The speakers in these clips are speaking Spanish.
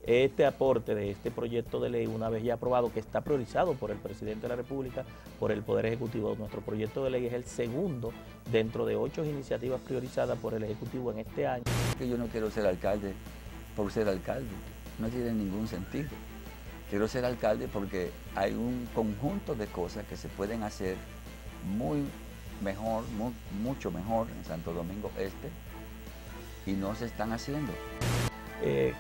este aporte de este proyecto de ley, una vez ya aprobado, que está priorizado por el presidente de la República, por el Poder Ejecutivo. Nuestro proyecto de ley es el segundo dentro de 8 iniciativas priorizadas por el Ejecutivo en este año. Que yo no quiero ser alcalde por ser alcalde, no tiene ningún sentido. Quiero ser alcalde porque hay un conjunto de cosas que se pueden hacer mucho mejor en Santo Domingo Este y no se están haciendo.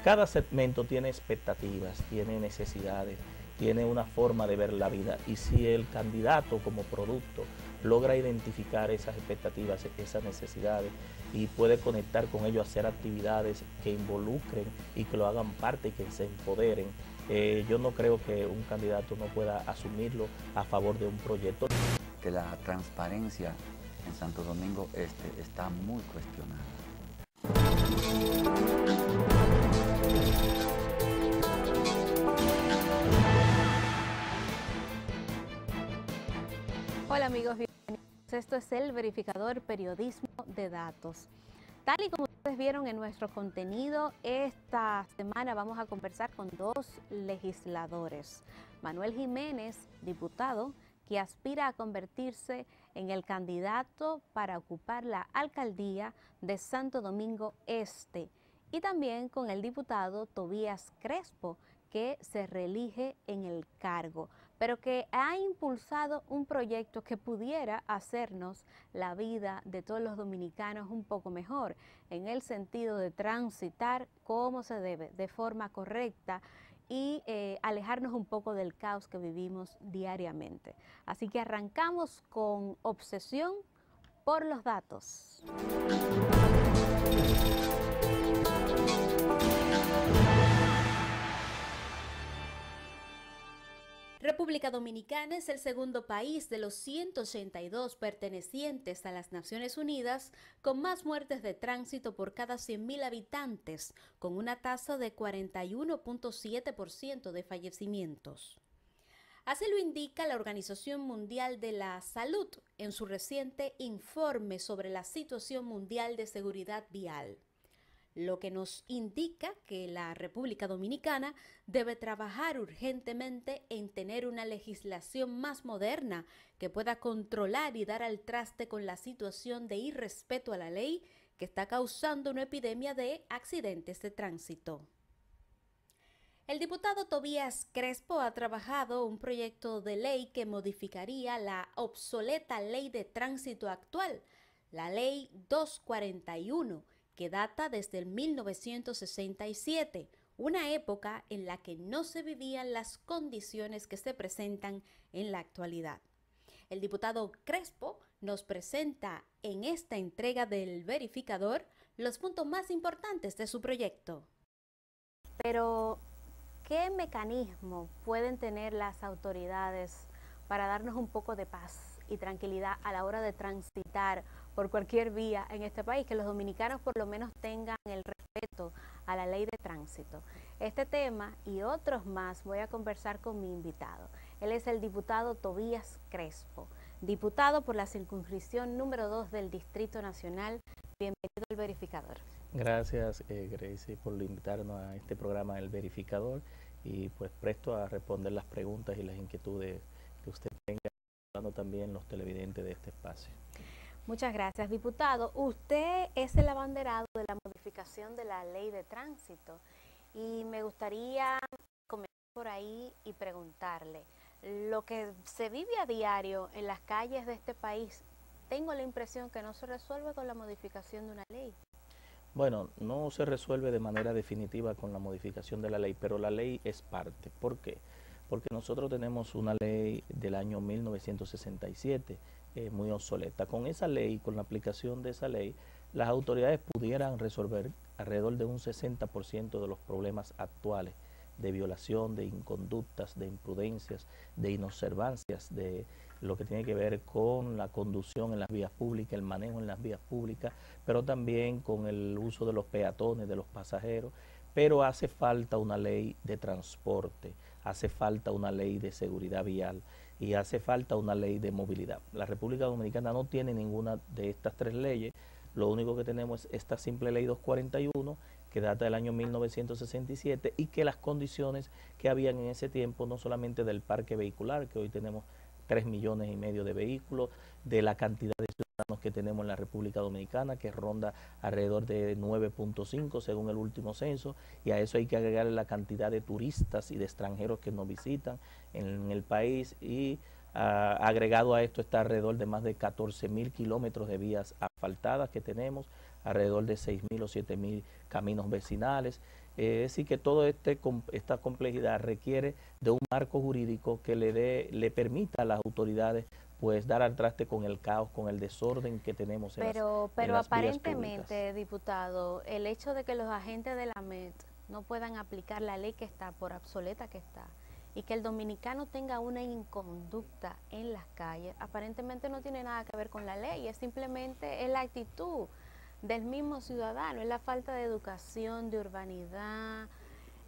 Cada segmento tiene expectativas, tiene necesidades, tiene una forma de ver la vida, y si el candidato como producto logra identificar esas expectativas, esas necesidades, y puede conectar con ellos, hacer actividades que involucren y que lo hagan parte y que se empoderen, yo no creo que un candidato no pueda asumirlo a favor de un proyecto. Que la transparencia en Santo Domingo Este está muy cuestionada. Hola amigos, bienvenidos. Esto es el Verificador Periodismo de Datos. Tal y como ustedes vieron en nuestro contenido, esta semana vamos a conversar con dos legisladores. Manuel Jiménez, diputado, que aspira a convertirse en el candidato para ocupar la alcaldía de Santo Domingo Este. Y también con el diputado Tobías Crespo, que se reelige en el cargo, pero que ha impulsado un proyecto que pudiera hacernos la vida de todos los dominicanos un poco mejor, en el sentido de transitar como se debe, de forma correcta, y alejarnos un poco del caos que vivimos diariamente. Así que arrancamos con obsesión por los datos. República Dominicana es el segundo país de los 182 pertenecientes a las Naciones Unidas con más muertes de tránsito por cada 100.000 habitantes, con una tasa de 41.7% de fallecimientos. Así lo indica la Organización Mundial de la Salud en su reciente informe sobre la situación mundial de seguridad vial, lo que nos indica que la República Dominicana debe trabajar urgentemente en tener una legislación más moderna que pueda controlar y dar al traste con la situación de irrespeto a la ley que está causando una epidemia de accidentes de tránsito. El diputado Tobías Crespo ha trabajado un proyecto de ley que modificaría la obsoleta ley de tránsito actual, la Ley 241, que data desde el 1967, una época en la que no se vivían las condiciones que se presentan en la actualidad. El diputado Crespo nos presenta en esta entrega del Verificador los puntos más importantes de su proyecto. Pero, ¿qué mecanismo pueden tener las autoridades para darnos un poco de paz y tranquilidad a la hora de transitar por cualquier vía en este país, que los dominicanos por lo menos tengan el respeto a la ley de tránsito? Este tema y otros más voy a conversar con mi invitado. Él es el diputado Tobías Crespo, diputado por la circunscripción número 2 del Distrito Nacional. Bienvenido al Verificador. Gracias, Gracie, por invitarnos a este programa El Verificador, y pues presto a responder las preguntas y las inquietudes que usted tenga, dando también los televidentes de este espacio. Muchas gracias, diputado. Usted es el abanderado de la modificación de la ley de tránsito y me gustaría comenzar por ahí y preguntarle, lo que se vive a diario en las calles de este país, tengo la impresión que no se resuelve con la modificación de una ley. Bueno, no se resuelve de manera definitiva con la modificación de la ley, pero la ley es parte. ¿Por qué? Porque nosotros tenemos una ley del año 1967, muy obsoleta. Con esa ley, con la aplicación de esa ley, las autoridades pudieran resolver alrededor de un 60% de los problemas actuales de violación, de inconductas, de imprudencias, de inobservancias, de lo que tiene que ver con la conducción en las vías públicas, el manejo en las vías públicas, pero también con el uso de los peatones, de los pasajeros. Pero hace falta una ley de transporte, hace falta una ley de seguridad vial y hace falta una ley de movilidad. La República Dominicana no tiene ninguna de estas tres leyes. Lo único que tenemos es esta simple ley 241, que data del año 1967 y que las condiciones que habían en ese tiempo, no solamente del parque vehicular, que hoy tenemos 3,5 millones de vehículos, de la cantidad de ciudadanos que tenemos en la República Dominicana, que ronda alrededor de 9,5 según el último censo, y a eso hay que agregar la cantidad de turistas y de extranjeros que nos visitan en el país, y agregado a esto está alrededor de más de 14,000 kilómetros de vías asfaltadas que tenemos, alrededor de 6,000 o 7,000 caminos vecinales. Es decir, que toda esta complejidad requiere de un marco jurídico que le permita a las autoridades pues dar al traste con el caos, con el desorden que tenemos en Pero las vías aparentemente, públicas. diputado, el hecho de que los agentes de la AMET no puedan aplicar la ley que está, por obsoleta que está, y que el dominicano tenga una inconducta en las calles, aparentemente no tiene nada que ver con la ley, es simplemente la actitud del mismo ciudadano, es la falta de educación, de urbanidad,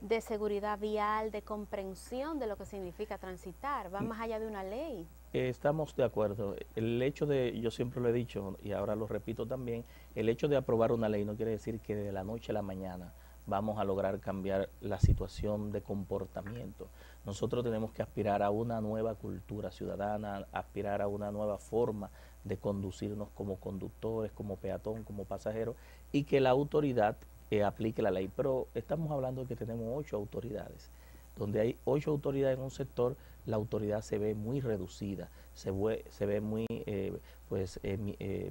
de seguridad vial, de comprensión de lo que significa transitar, va más allá de una ley. Estamos de acuerdo. El hecho de, yo siempre lo he dicho y ahora lo repito también, el hecho de aprobar una ley no quiere decir que de la noche a la mañana vamos a lograr cambiar la situación de comportamiento. Nosotros tenemos que aspirar a una nueva cultura ciudadana, aspirar a una nueva forma de conducirnos como conductores, como peatón, como pasajero, y que la autoridad aplique la ley. Pero estamos hablando de que tenemos 8 autoridades. Donde hay 8 autoridades en un sector, la autoridad se ve muy reducida, se ve muy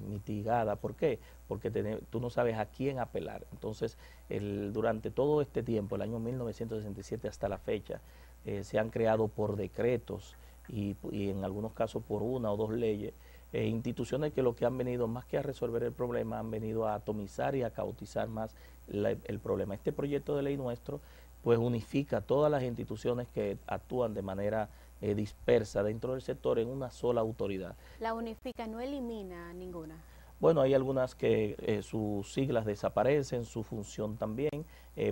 mitigada. ¿Por qué? Porque tú no sabes a quién apelar. Entonces, durante todo este tiempo, el año 1967 hasta la fecha, se han creado por decretos y en algunos casos por 1 o 2 leyes, instituciones que lo que han venido, más que a resolver el problema, han venido a atomizar y a caotizar más el problema. Este proyecto de ley nuestro pues unifica todas las instituciones que actúan de manera dispersa dentro del sector en una sola autoridad. La unifica, no elimina ninguna. Bueno, hay algunas que sus siglas desaparecen, su función también,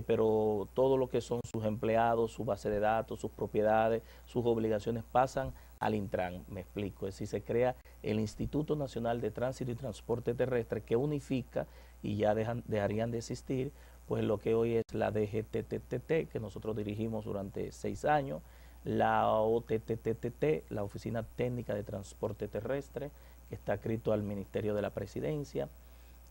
pero todo lo que son sus empleados, su base de datos, sus propiedades, sus obligaciones pasan al Intran, me explico. Es decir, se crea el Instituto Nacional de Tránsito y Transporte Terrestre que unifica y ya dejarían de existir pues lo que hoy es la DGTTT, que nosotros dirigimos durante 6 años, la OTTTT, la Oficina Técnica de Transporte Terrestre, que está adscrito al Ministerio de la Presidencia,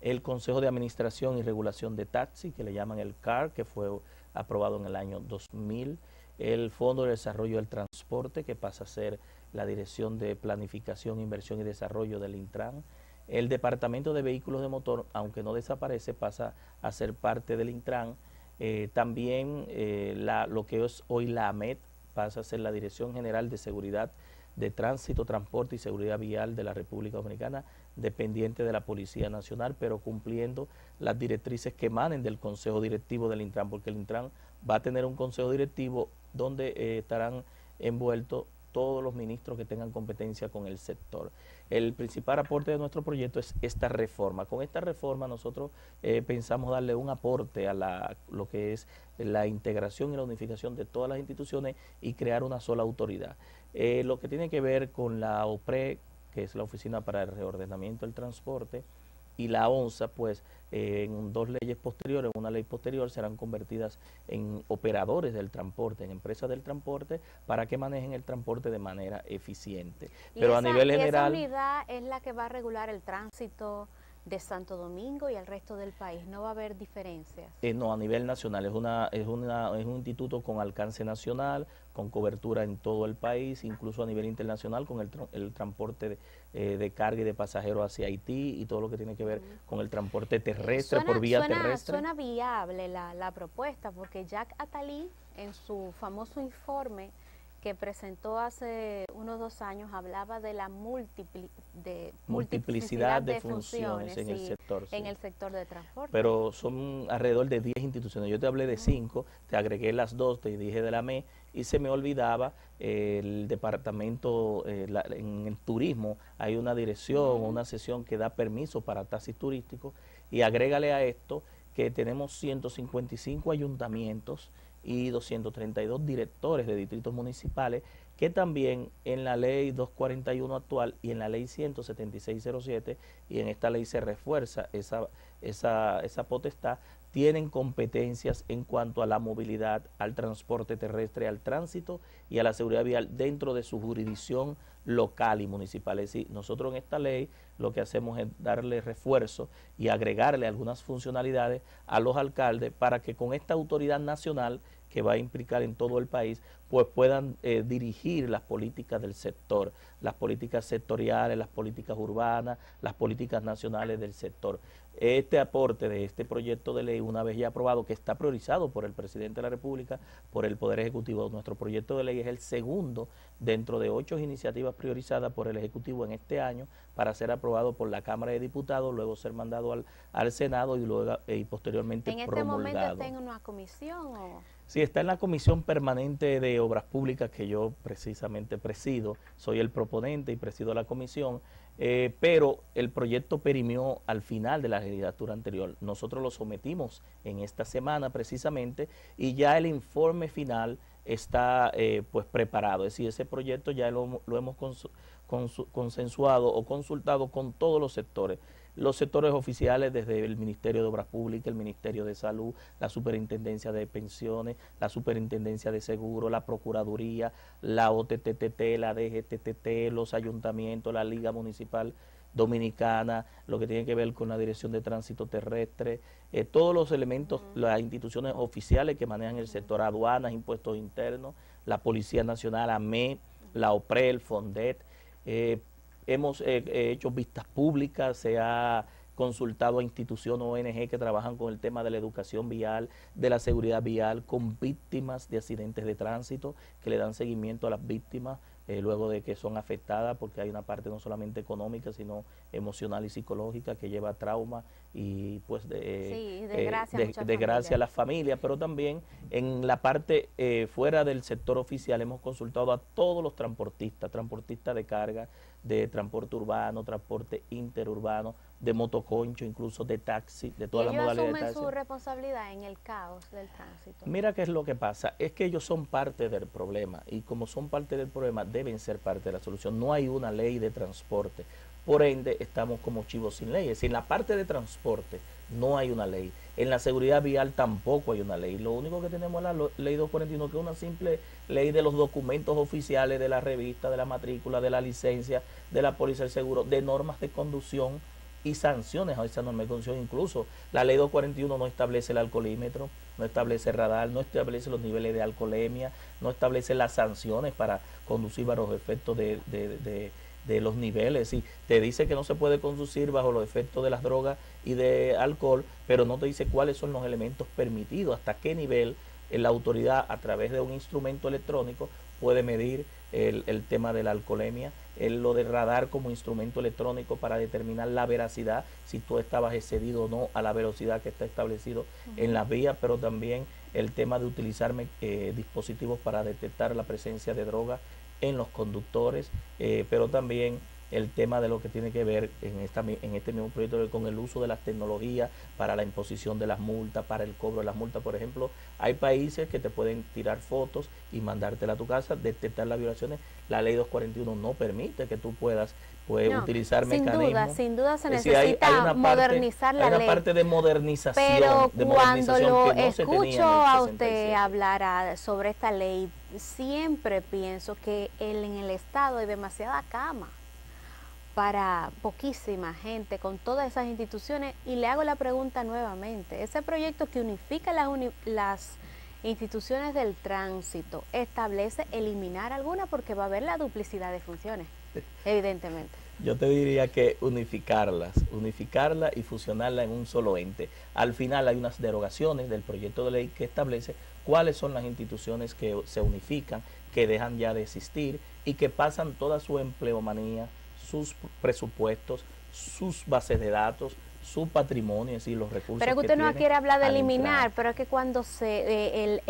el Consejo de Administración y Regulación de Taxi, que le llaman el CAR, que fue aprobado en el año 2000, el Fondo de Desarrollo del Transporte, que pasa a ser la Dirección de Planificación, Inversión y Desarrollo del Intran, el Departamento de Vehículos de Motor, aunque no desaparece, pasa a ser parte del Intran, también lo que es hoy la AMET pasa a ser la Dirección General de Seguridad de Tránsito, Transporte y Seguridad Vial de la República Dominicana, dependiente de la Policía Nacional, pero cumpliendo las directrices que emanen del Consejo Directivo del Intran, porque el Intran va a tener un Consejo Directivo donde estarán envueltos todos los ministros que tengan competencia con el sector. El principal aporte de nuestro proyecto es esta reforma. Con esta reforma nosotros pensamos darle un aporte a lo que es la integración y la unificación de todas las instituciones y crear una sola autoridad. Lo que tiene que ver con la OPRE, que es la Oficina para el Reordenamiento del Transporte, y la ONSA, pues en 2 leyes posteriores, una ley posterior, serán convertidas en operadores del transporte, en empresas del transporte, para que manejen el transporte de manera eficiente. Pero a nivel general... esa unidad es la que va a regular el tránsito de Santo Domingo y el resto del país, ¿no va a haber diferencias? No, a nivel nacional, es un instituto con alcance nacional, con cobertura en todo el país, incluso a nivel internacional, con el transporte de carga y de pasajeros hacia Haití y todo lo que tiene que ver con el transporte terrestre, por vía terrestre. Suena viable la propuesta, porque Jacques Attali, en su famoso informe que presentó hace unos 2 años, hablaba de la multiplicidad de funciones en el sector. En el sector de transporte. Pero son alrededor de 10 instituciones. Yo te hablé de 5, te agregué las 2, te dije de la ME, y se me olvidaba el departamento, en el turismo hay una dirección, una sección que da permiso para taxis turísticos, y agrégale a esto que tenemos 155 ayuntamientos y 232 directores de distritos municipales que también en la ley 241 actual y en la ley 17607 y en esta ley se refuerza esa potestad tienen competencias en cuanto a la movilidad, al transporte terrestre, al tránsito y a la seguridad vial dentro de su jurisdicción local y municipal. Es decir, nosotros en esta ley lo que hacemos es darle refuerzo y agregarle algunas funcionalidades a los alcaldes para que con esta autoridad nacional que va a implicar en todo el país, pues puedan dirigir las políticas del sector, las políticas sectoriales, las políticas urbanas, las políticas nacionales del sector. Este aporte de este proyecto de ley, una vez ya aprobado, que está priorizado por el presidente de la República, por el Poder Ejecutivo, nuestro proyecto de ley es el segundo dentro de 8 iniciativas priorizadas por el Ejecutivo en este año para ser aprobado por la Cámara de Diputados, luego ser mandado al Senado y luego y posteriormente promulgado. ¿En este momento está en una comisión o...? Sí, está en la Comisión Permanente de Obras Públicas que yo precisamente presido, soy el proponente y presido la comisión, pero el proyecto perimió al final de la legislatura anterior. Nosotros lo sometimos en esta semana precisamente y ya el informe final está pues preparado. Es decir, ese proyecto ya lo hemos consensuado o consultado con todos los sectores oficiales, desde el Ministerio de Obras Públicas, el Ministerio de Salud, la Superintendencia de Pensiones, la Superintendencia de Seguro, la Procuraduría, la OTTT, la DGTTT, los ayuntamientos, la Liga Municipal Dominicana, lo que tiene que ver con la Dirección de Tránsito Terrestre, todos los elementos, las instituciones oficiales que manejan el sector, aduanas, impuestos internos, la Policía Nacional, AME, la OPREL, FONDET. Hemos hecho vistas públicas, se ha consultado a instituciones ONG que trabajan con el tema de la educación vial, de la seguridad vial, con víctimas de accidentes de tránsito, que le dan seguimiento a las víctimas luego de que son afectadas, porque hay una parte no solamente económica, sino emocional y psicológica que lleva trauma y pues desgracia a las familias, pero también en la parte fuera del sector oficial hemos consultado a todos los transportistas de carga, de transporte urbano, transporte interurbano, de motoconcho, incluso de taxi, de todas las modalidades de taxi. ¿Ellos asumen su responsabilidad en el caos del tránsito? Mira qué es lo que pasa, es que ellos son parte del problema y como son parte del problema deben ser parte de la solución. No hay una ley de transporte, por ende estamos como chivos sin ley. Es decir, en la parte de transporte no hay una ley, en la seguridad vial tampoco hay una ley. Lo único que tenemos es la ley 241, que es una simple ley de los documentos oficiales, de la revista, de la matrícula, de la licencia, de la póliza del seguro, de normas de conducción y sanciones a esa norma de conducción. Incluso la ley 241 no establece el alcoholímetro, no establece radar, no establece los niveles de alcoholemia, no establece las sanciones para conducir bajo los efectos de los niveles. Y te dice que no se puede conducir bajo los efectos de las drogas y de alcohol, pero no te dice cuáles son los elementos permitidos, hasta qué nivel la autoridad a través de un instrumento electrónico puede medir el tema de la alcoholemia, lo de radar como instrumento electrónico para determinar la veracidad, si tú estabas excedido o no a la velocidad que está establecido en las vías, pero también el tema de utilizar dispositivos para detectar la presencia de droga en los conductores, pero también el tema de lo que tiene que ver en este mismo proyecto con el uso de las tecnologías para la imposición de las multas, para el cobro de las multas. Por ejemplo, hay países que te pueden tirar fotos y mandártela a tu casa, detectar las violaciones. La ley 241 no permite que tú puedas utilizar mecanismos. Sin duda se necesita modernizar la ley. Hay una parte de modernización. Pero de cuando lo escucho a usted hablar sobre esta ley, siempre pienso que en el Estado hay demasiada cama para poquísima gente con todas esas instituciones, y le hago la pregunta nuevamente: ese proyecto que unifica las instituciones del tránsito establece eliminar alguna, porque va a haber la duplicidad de funciones, evidentemente. Yo te diría que unificarla y fusionarla en un solo ente. Al final hay unas derogaciones del proyecto de ley que establece cuáles son las instituciones que se unifican, que dejan ya de existir y que pasan toda su empleomanía, sus presupuestos, sus bases de datos, su patrimonio, es decir, los recursos. Pero que usted no quiere hablar de eliminar, pero es que cuando el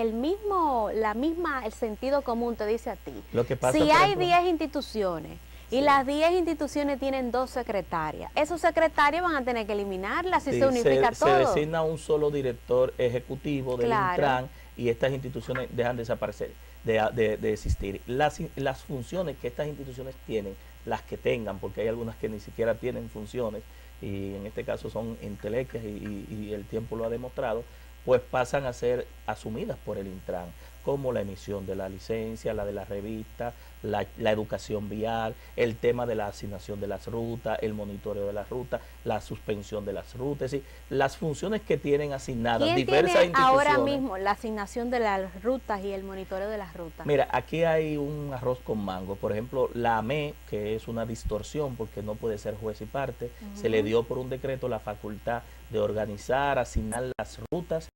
sentido común te dice a ti, lo que pasa, si hay 10 instituciones y las 10 instituciones tienen 2 secretarias, esos secretarios van a tener que eliminarlas si se unifica todo. Se designa un solo director ejecutivo del Intran y estas instituciones dejan de desaparecer, de existir. Las funciones que estas instituciones tienen, las que tengan, porque hay algunas que ni siquiera tienen funciones, y en este caso son entelequias y el tiempo lo ha demostrado, pues pasan a ser asumidas por el Intran, como la emisión de la licencia, la de la revista, la educación vial, el tema de la asignación de las rutas, el monitoreo de las rutas, la suspensión de las rutas, es decir, las funciones que tienen asignadas ¿Quién diversas tiene instituciones. ahora mismo la asignación de las rutas y el monitoreo de las rutas? Mira, aquí hay un arroz con mango. Por ejemplo, la AME, que es una distorsión porque no puede ser juez y parte, se le dio por un decreto la facultad de organizar, asignar las rutas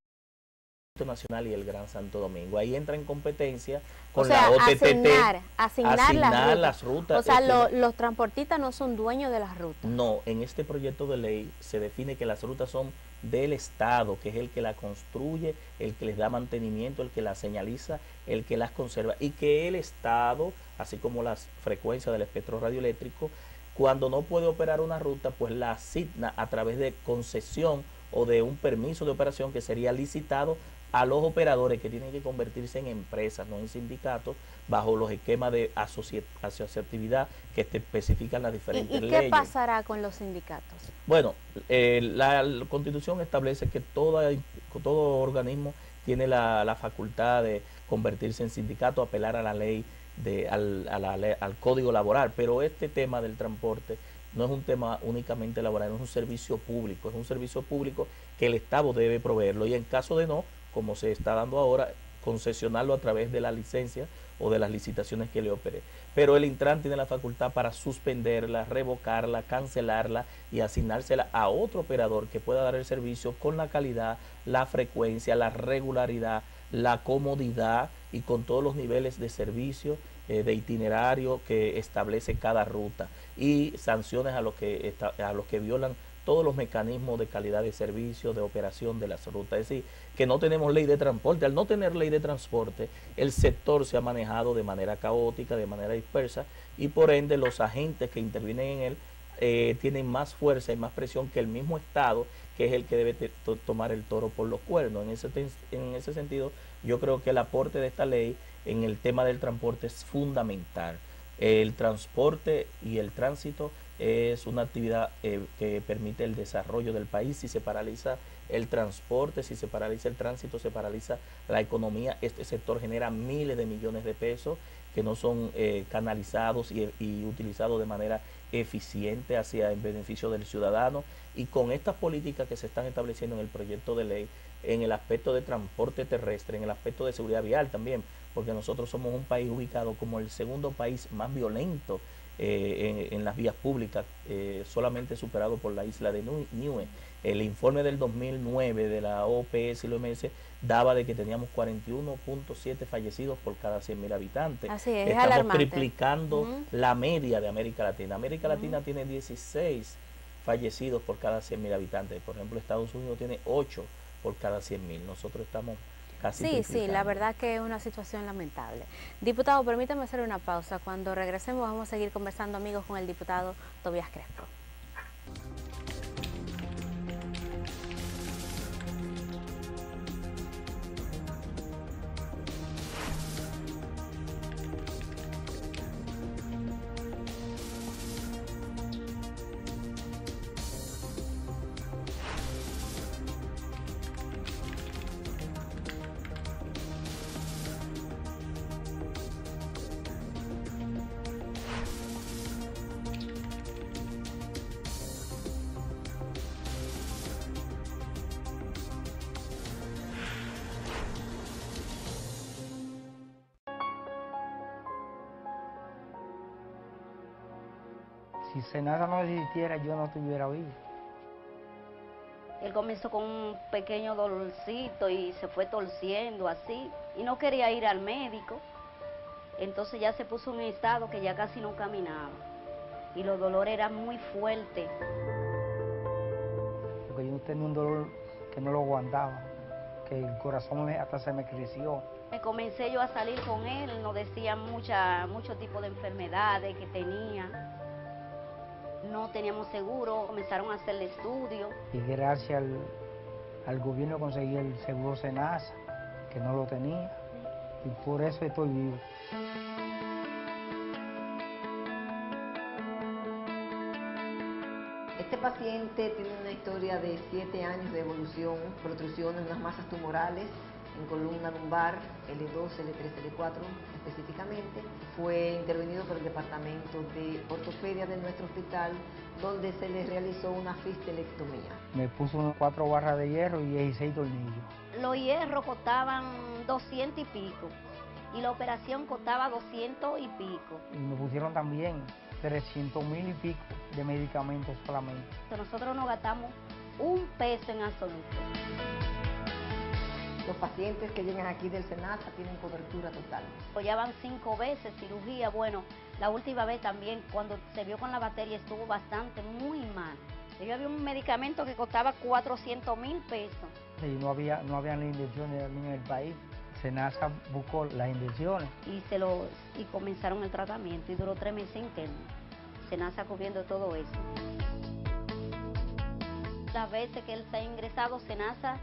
Nacional y el Gran Santo Domingo. Ahí entra en competencia con la OTTT. Asignar las rutas. O sea, los transportistas no son dueños de las rutas. No, en este proyecto de ley se define que las rutas son del Estado, que es el que la construye, el que les da mantenimiento, el que las señaliza, el que las conserva, y que el Estado, así como las frecuencias del espectro radioeléctrico, cuando no puede operar una ruta, pues la asigna a través de concesión o de un permiso de operación que sería licitado a los operadores, que tienen que convertirse en empresas, no en sindicatos, bajo los esquemas de asociatividad que especifican las diferentes leyes. ¿Y qué pasará con los sindicatos? Bueno, la Constitución establece que todo organismo tiene la facultad de convertirse en sindicato, apelar a la ley, al código laboral, pero este tema del transporte no es un tema únicamente laboral, es un servicio público, que el Estado debe proveerlo, y en caso de no, como se está dando ahora, concesionarlo a través de la licencia o de las licitaciones que le opere. Pero el Intran tiene la facultad para suspenderla, revocarla, cancelarla y asignársela a otro operador que pueda dar el servicio con la calidad, la frecuencia, la regularidad, la comodidad y con todos los niveles de servicio, de itinerario que establece cada ruta, y sanciones a los que violan todos los mecanismos de calidad de servicio, de operación de las rutas. Es decir, que no tenemos ley de transporte. Al no tener ley de transporte, el sector se ha manejado de manera caótica, de manera dispersa, y por ende los agentes que intervienen en él tienen más fuerza y más presión que el mismo Estado, que es el que debe tomar el toro por los cuernos. En ese sentido, yo creo que el aporte de esta ley en el tema del transporte es fundamental. El transporte y el tránsito es una actividad que permite el desarrollo del país. Si se paraliza el transporte, si se paraliza el tránsito, se paraliza la economía. Este sector genera miles de millones de pesos que no son canalizados y utilizados de manera eficiente hacia el beneficio del ciudadano. Y con estas políticas que se están estableciendo en el proyecto de ley, en el aspecto de transporte terrestre, en el aspecto de seguridad vial también, porque nosotros somos un país ubicado como el segundo país más violento en las vías públicas, solamente superado por la isla de Niue. El informe del 2009 de la OPS y la OMS daba de que teníamos 41.7 fallecidos por cada 100.000 habitantes. Así es, estamos alarmante. Triplicando la media de América Latina. América Latina tiene 16 fallecidos por cada 100.000 habitantes. Por ejemplo, Estados Unidos tiene 8 por cada 100.000. Nosotros estamos casi Sí, la verdad que es una situación lamentable. Diputado, permítame hacer una pausa. Cuando regresemos vamos a seguir conversando, amigos, con el diputado Tobías Crespo. Si Senasa no existiera, yo no estuviera vivo. Él comenzó con un pequeño dolorcito y se fue torciendo así, y no quería ir al médico. Entonces ya se puso en un estado que ya casi no caminaba, y los dolores eran muy fuertes. Porque yo tenía un dolor que no lo aguantaba, que el corazón hasta se me creció. Me comencé yo a salir con él, nos decían muchos tipos de enfermedades que tenía. No teníamos seguro, comenzaron a hacerle estudios. Y gracias al gobierno conseguí el seguro Senasa, que no lo tenía, y por eso estoy vivo. Este paciente tiene una historia de 7 años de evolución, protrusiones, unas masas tumorales en columna lumbar, L2, L3, L4 específicamente. Fue intervenido por el departamento de ortopedia de nuestro hospital, donde se le realizó una fistelectomía. Me puso 4 barras de hierro y 16 tornillos. Los hierros costaban 200 y pico, y la operación costaba 200 y pico. Y me pusieron también 300,000 y pico de medicamentos solamente. Nosotros no gastamos un peso en absoluto. Los pacientes que llegan aquí del SENASA tienen cobertura total. Ya van 5 veces cirugía. Bueno, la última vez también, cuando se vio con la bacteria, estuvo bastante, muy mal. Yo había un medicamento que costaba 400,000 pesos. Y no había las inyecciones en el país. SENASA buscó las inyecciones. Y comenzaron el tratamiento y duró 3 meses interno. SENASA cubriendo todo eso. Las veces que él se ha ingresado, SENASA,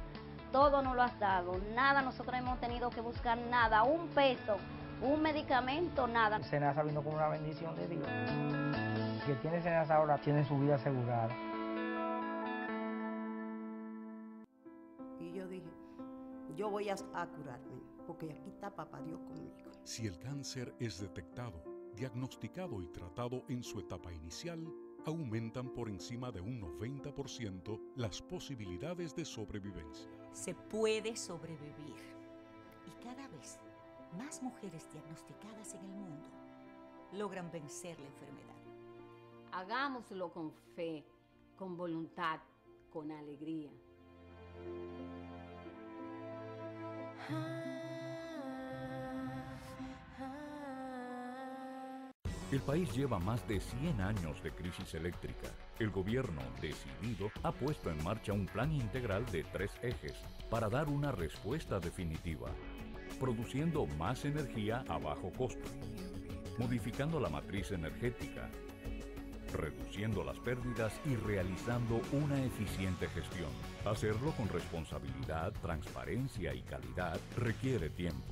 todo nos lo has dado, nada, nosotros hemos tenido que buscar nada, un peso, un medicamento, nada. SENASA vino con una bendición de Dios. El que tiene SENASA ahora tiene su vida asegurada. Y yo dije, yo voy a curarme, porque aquí está papá Dios conmigo. Si el cáncer es detectado, diagnosticado y tratado en su etapa inicial, aumentan por encima de un 90% las posibilidades de sobrevivencia. Se puede sobrevivir. Y cada vez más mujeres diagnosticadas en el mundo logran vencer la enfermedad. Hagámoslo con fe, con voluntad, con alegría. El país lleva más de 100 años de crisis eléctrica. El gobierno, decidido, ha puesto en marcha un plan integral de 3 ejes para dar una respuesta definitiva, produciendo más energía a bajo costo, modificando la matriz energética, reduciendo las pérdidas y realizando una eficiente gestión. Hacerlo con responsabilidad, transparencia y calidad requiere tiempo.